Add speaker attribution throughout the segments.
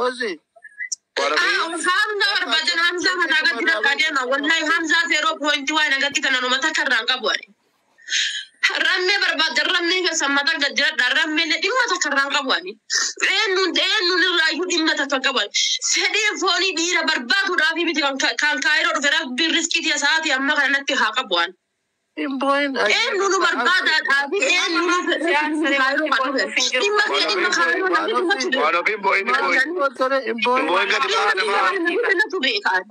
Speaker 1: Ozi.
Speaker 2: Hamza barbadan Hamza mataga tira kadema wallahi Hamza 0.1 nagati kana no mata karanga bwari ramme barbadan ramme ga samata gadira ramme ne dimma ta karanga bwani enu rayu dimma ta kagabal sedi foni dira barbadu rafi biti kan kairo do fera birriski dia saati amma kana natti ha kabwan
Speaker 1: Imboin.
Speaker 2: enu barbada abi enu kairo madu dimma dimma kairo
Speaker 3: Wano bimboy ni boy.
Speaker 1: Imboin.
Speaker 3: Boy ka diba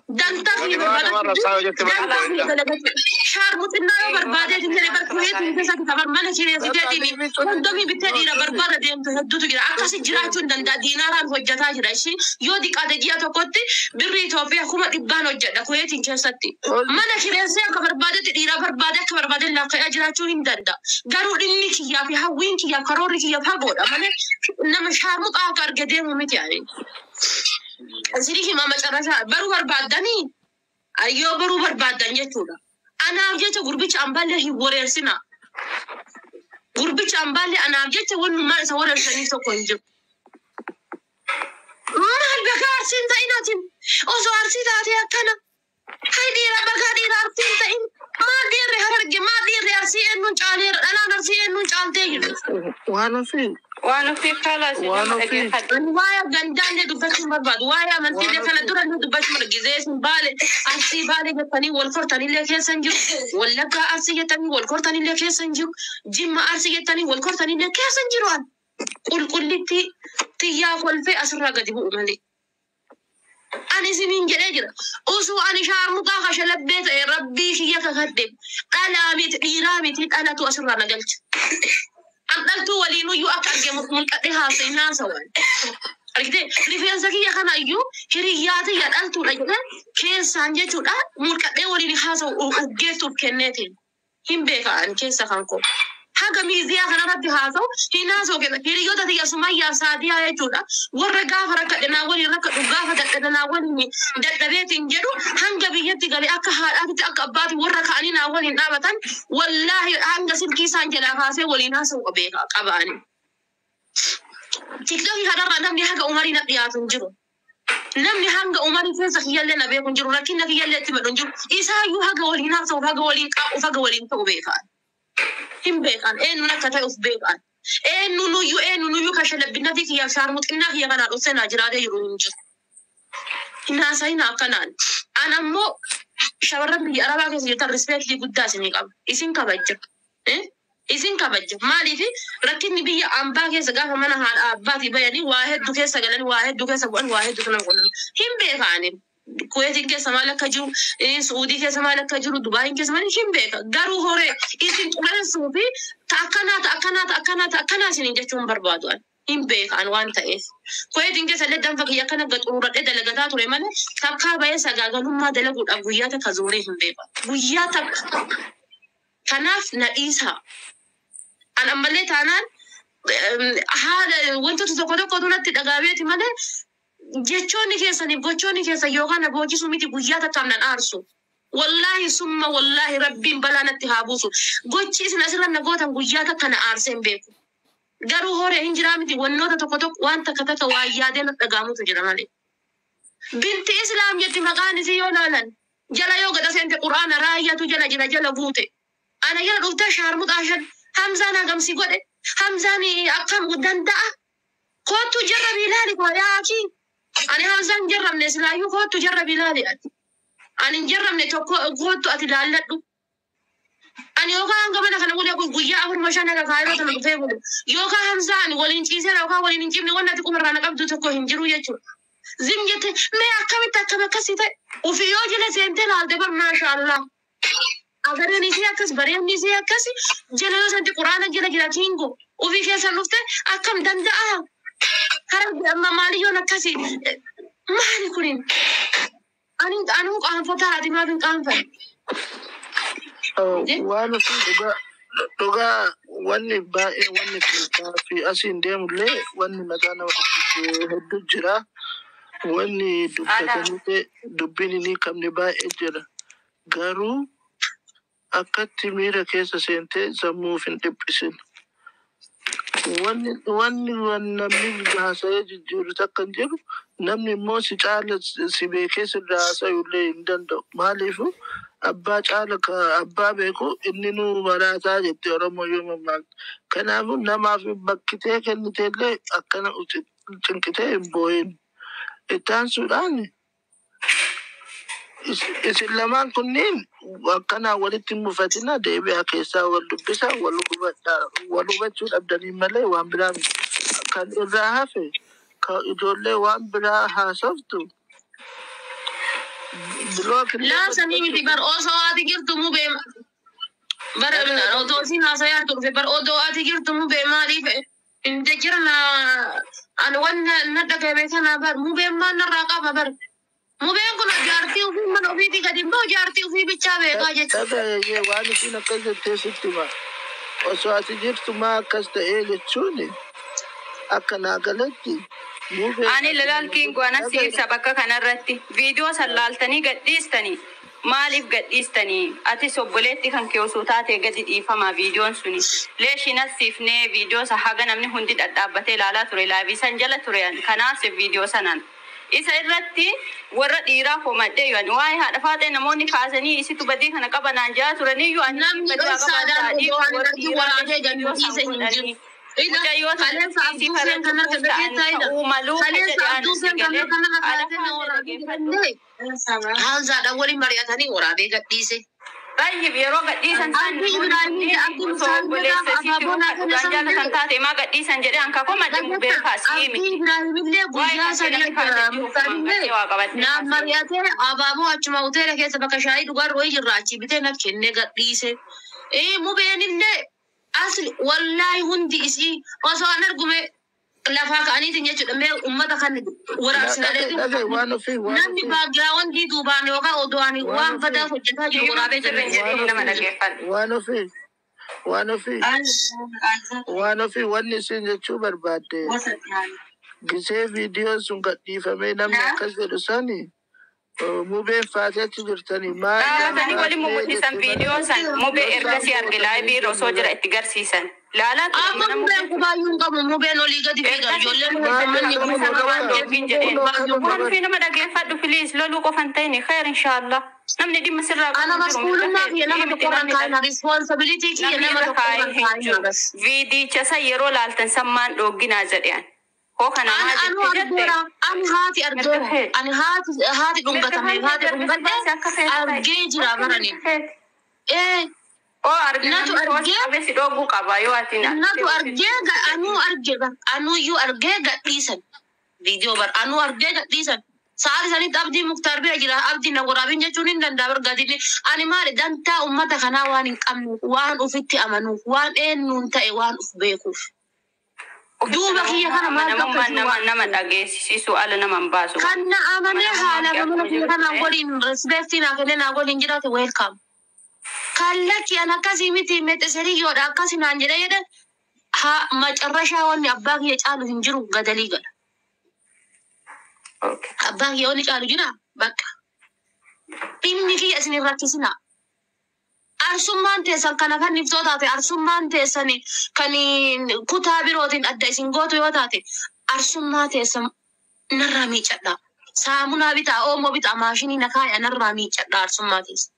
Speaker 2: danta hi شهر متنا بربادة تنتظر بركويت تنتظر كبر ما نشيل زجاجيني قدامي بتدي بربادة ديم تهدو تجرا أكاسي جراتون دندا ديناران وجتا جراشي يودي كذا جيا تقطي بري توفي خما تبان وجدا كويت إنكسرتي ما نشيل زيا كبربادة تديرا بربادة كبربادة لا كأي جراتون دندا قالوا إني كيا في هوين كيا كروري كيا فابودا ما نما شهر متأخر قديم ومتيارين أزيري ما مجرشة برو بربادني أيوة برو بربادني جتودا أنا أجيت غربتش أمبالي هي ورثنا غربتش أمبالي أنا أجيت ما يسوون الشيء سكونجو ما البكار سنتين أزوار سيداتي أكنا هاي ديرا بكار ديرا سنتين ما دير هرج ما دير أرسي إنه جالير أنا أرسي إنه جالتين
Speaker 4: وانا في خلاص
Speaker 2: وايا غندان دبش مرباد وايا من تيجي كنا دورا دبش مرجزيس بالي أرسي بالي جتني والكورتاني لك سنجو ولا كأرسي جتني والكورتاني لك سنجو جيم أرسي جتني والكورتاني لك سنجروان كل تيا كل في أسرع قدي بؤمني أنا زمين جريجر أوسو أنا شعر مطاقة شلبيت ربي هي كهدم أنا ميت أنا تو أسرع نقلت أنت ولينو يو أكاد ملكتها سينا سوان أكيد ريفيان سكيا كان أيو هرياتي يدأنتو لجنا كيس سانجة تودا ملكتها وليني خاصة وجيتو كنتين هم بيكان كيس سكانكو هذا ميزيا كان ربي هذا هنا سو كذا هريو تدي أسماء سادية يجودا ورجع فركنا ولي ركض وجاه تكنا ولي دتبيت إنجلو هنجا بيجتي قالي أكبر وركاني ناولي نابتان والله هنجا سلكي سانجلا خاصة ولي ناس وبيكا كباني تكلمي هذا رأنا من حاجة عمري نبيات نجرو نمني هنجا عمري في سخيال لنا بيكون نجرو لكن نخيال لتبدو نجرو إذا يو حاجة ولي ناس وحاجة ولي كا وحاجة ولي نتوبيكا هم بيكان نونا كتاي أف بيكان نونو يو كشل بناديك يا شارموت إنها هي كنا رأسنا جرادة يرونج إنها ساينا كنان أنا مو شاورم لي أنا باكس يتر ريسبكت لي قداس نيكاب إسين كبجة إسين كبجة ما لي في ركني بيا أم باكس جاه منا هاد باتي بياني واحد دوكي سجلني واحد دوكي سبوان واحد دوكنا قلنا هم بيكانين كويت إنك سمالك كجرو سعودي كسمالك كجرو دبي إنك سمالك هم بيك دارو هوري إسين تقولن سوبي تأكنا سنين جتون بربادوان هم بيك عنوان تأس كويت إنك سلة دم فكيا كنا قطورة دلقات ورمانة تبقى بيا سجاجلهم ما دلقوا أبوياته كزوري هم بيك بوياته كناف نئيسها أنا مليت أنا هذا وانتو تزقدوا قدونا تدقابيت ماله جتوني كيساني بوتوني كيسا يوغانا بوجي سميتي بوجياتا تامنان أرسو والله ثم والله ربي بلانا تهابوسو بوجي سنسرا نغوتا بوجياتا كان أرسين بيكو غارو هوري هنجرامتي ونوتا تقوتوك وانتا كتاكا وايادين تقامو تجرمالي بنت إسلام يتي مغاني سيونالان جلا يوغا دا سنتي قرآن راياتو جلا بوتي أنا يلا دوتا شهر متاشد همزانا قمسي قولي همزاني أقام قدان دعا قوتو جرب إلالي قوياكي أنا همزان جرب نسلايو قوتو جرب إلالي أنا جرب نتوكو قوتو أتلالدو أنا يوكا هنقبنا خنقول يقول قويا أهل مشانا كايرو تنقفيقو يوكا همزان ولين تيسير أوكا ولين نجيبني وانا تكو مرانا قبدو تكو هنجرو يجو زمجتي ما أكامي تاكما كسيتا وفي يوجي لسينتين هالدبر ما شاء الله أغري نسي أكس بريم نسي أكسي جلو سنتي قرآن جلا كينغو وفي كيسا نفته أكام دنداء هرب أما مالي يونا كسي مالي كلين أنا مقام فتارة ما بين قام فن
Speaker 1: وانا في دوغا واني باي واني في أسين ديم لي واني مكانا هدو جرا واني دبيني ني كم نباي جرا غارو أكتي ميرا كيسا سينتي زمو فين تبسين namni haasa'ee jijjiiru takka hin jiru. Namni immoo si caala si beekee sirraa haasa'ullee hin danda'u. Maaliifu abbaa caala abbaa beeku inni nu maraataa jetti Oromoo yoo mammaaktu. Kanaafuu namaaf bakkitee kenniteellee akkana cinqitee hin boo'in. Ittaan suudhaan isin lamaan kunniin akkanaa walitti mufatina deebi'aa keessaa wal dubbisa wal hubachuu dhabdanii malee waan biraa kan irraa hafe kan ijoollee waan biraa haasoftu.
Speaker 2: Laa sanii miti bar osoo ati jirtu mu beema. Bar otoo isin haasayaa turte bar odoo ati jirtu mu beemaa dhiife. Inte jirna an wanna nadda gabe kana bar mu beemaa narraa qaba bar. Mubeen kun jaartii ofii mana ofiitii gadi immoo jaartii ofii bichaa beekaa jechuudha.
Speaker 1: Waan isin akkas jettee sitti hima. Osoo ati jirtu maa akkas ta'ee jechuun akka naa galatti.
Speaker 4: Ani lalaalkiin goona siibsa bakka kanarratti viidiyoo sallaaltanii gadhiistanii maaliif gadhiistanii ati sobboleetti kan keewsuu taatee gadi dhiifamaa viidiyoon suni leeshinas siifnee viidiyoo haga namni hundi dhadhaabbatee ilaalaa ture laabisan jala ture kanaaf viidiyoo sanaan. Isa irratti warra dhiiraa komadhee yoo waa'ee haadha faatee namoonni kaasanii isitu badii kana qabanaan jaa turanii yoo
Speaker 2: namni saadaan warra dhiiraa gadhiise hin jiru. Kaleessa abduuseen kana gaggeessaayidha. Kaleessa abduuseen kana kaasanii waraabee gadhiise. Haalzaadhaan waliin mari'atanii waraabee gadhiise.
Speaker 4: Baay'ee yeroo gadhiisan jaalatan taate maa gadhiisan jedhee anka komadhe beekaa siimi.
Speaker 2: Naaf mari'atee abaaboo achuma hoteela keessa bakka shaayii dhugaa ro'ee jirra achi bitee naf kennee gadhiise. Mubeenillee asli wallaahi hundi isii osoo an argume lafaa ka'aniitiin jechuudha mee ummata kan waraabsinaleetiin namni baagiraawwantii duubaan yookaan odo'anii waan badaa hojjetaa jiru waraabee jirre
Speaker 4: nama dhaggeeffadhu.
Speaker 1: Waan ofii wanni isin jechuu barbaadde gisee viidiyoon sun gadhiifamee namni akkas jedhu sani mubeen faateetti jirtanii maal
Speaker 4: taatanii waliin mul'isan viidiyoon san mubee ergasii arge laayivii osoo jira itti garsiisan. Lala
Speaker 2: amma mubeen kubaayyuun qabu mubeen olii gadi fiiga ijoolleen
Speaker 4: waan fi nama dhaggeeffadhu filiis loluu qofan ta'ini khair inshaallah namni dhimma sirraa
Speaker 2: ana mas'uulummaa kiyya nama tokkorran kaayna responsibility kiyya nama tokkorran kaayna
Speaker 4: viidicha sa yeroo laaltan sammaan dhoogginaa jedhan hoo kana
Speaker 2: ani haati haati dhungatame haati dhungatee argee jira barani
Speaker 4: arginatu argee si dhooguu qaba yoo ati
Speaker 2: natu argee anuyyuu argee gadhiisan viidiyoo bar anuu argee gadhiisan saari sanitti abdii muktaar bira jira abdii na waraabin jechuun hin danda'a bargaadillee ani maali dantaa ummata kanaa waan hin qabnu waan ufitti amanuuf waan eenyuun ta'e waan uf beekuuf. Duuba kiyya kana maal
Speaker 4: nama dhageessisu ala nama hin baasu.
Speaker 2: Kan na amanee haala gamana kiyya kana waliin respectii naa kennee naa waliin jiraate welcome. Kallaki an akkasii miti meexeserii yoodha akkasii naan jedhe macarrashaa wanni abbaa kiyya caalu hin jiru gadalii gala. Abbaa kiyya wanni caalu jira bakka. Dhimmi kiyya isin hin rakkisinaa. Arsummaan teessan kana kan iftoo taate arsummaan teessan kan kutaa birootiin adda isin gootu yoo taate arsummaa teessan narraa miicadha. Saamunaa bitaa oomoo bitaa maashinii na kaaya narraa miicadha arsummaa teessan.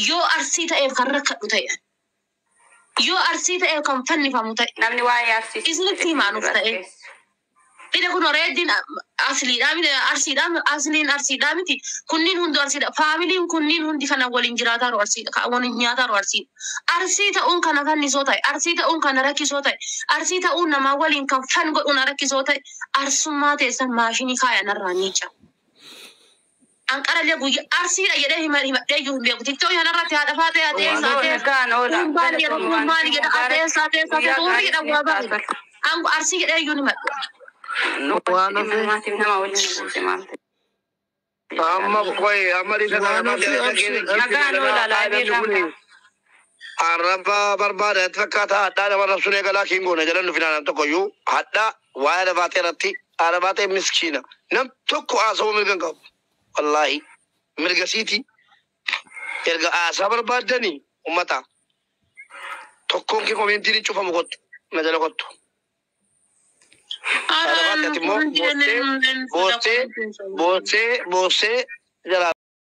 Speaker 2: Yoo arsii ta'eef kan rakkadhu ta'e yoo arsii ta'eef kan fannifamu ta'e
Speaker 4: namni waa'ee arsii
Speaker 2: isinitti himaanuuf ta'e ida kun reeddiin asliidhaa miti asliin arsiidhaa miti kunniin hundi arsiidha faamiliin kunniin hundi kana waliin jiraataa jiru arsiidha kan waliin nyaataa jiru arsiidha arsii ta'uun kana fannisoo ta'e arsii ta'uun kana rakkisoo ta'e arsii ta'uun namaa waliin kan fan godhuun rakkisoo ta'e arsummaa teessan maashinii kaayanarraa miica. Anqaralee guyyaa arsiidha jedhee himadhee jiru beeku tiktoo kanarratti haadha faatee angu arsii jedhee iyyuu himadhu.
Speaker 3: Amma koy amma di sana araba barbaada fakkaata hadhaa nama rabsune galaa kingoona jedhan finaanan tokko iyyuu hadhaa waa'ee dhabaatee irratti dhabaatee miskiina nam tokko haasawuu mirgan qabu. Wallahi mirgasiiti erga aasaa barbaadanii ummata tokkoon kee koomentiini cufamu kottu na jala kottu Haadha baatee ati immoo boossee jala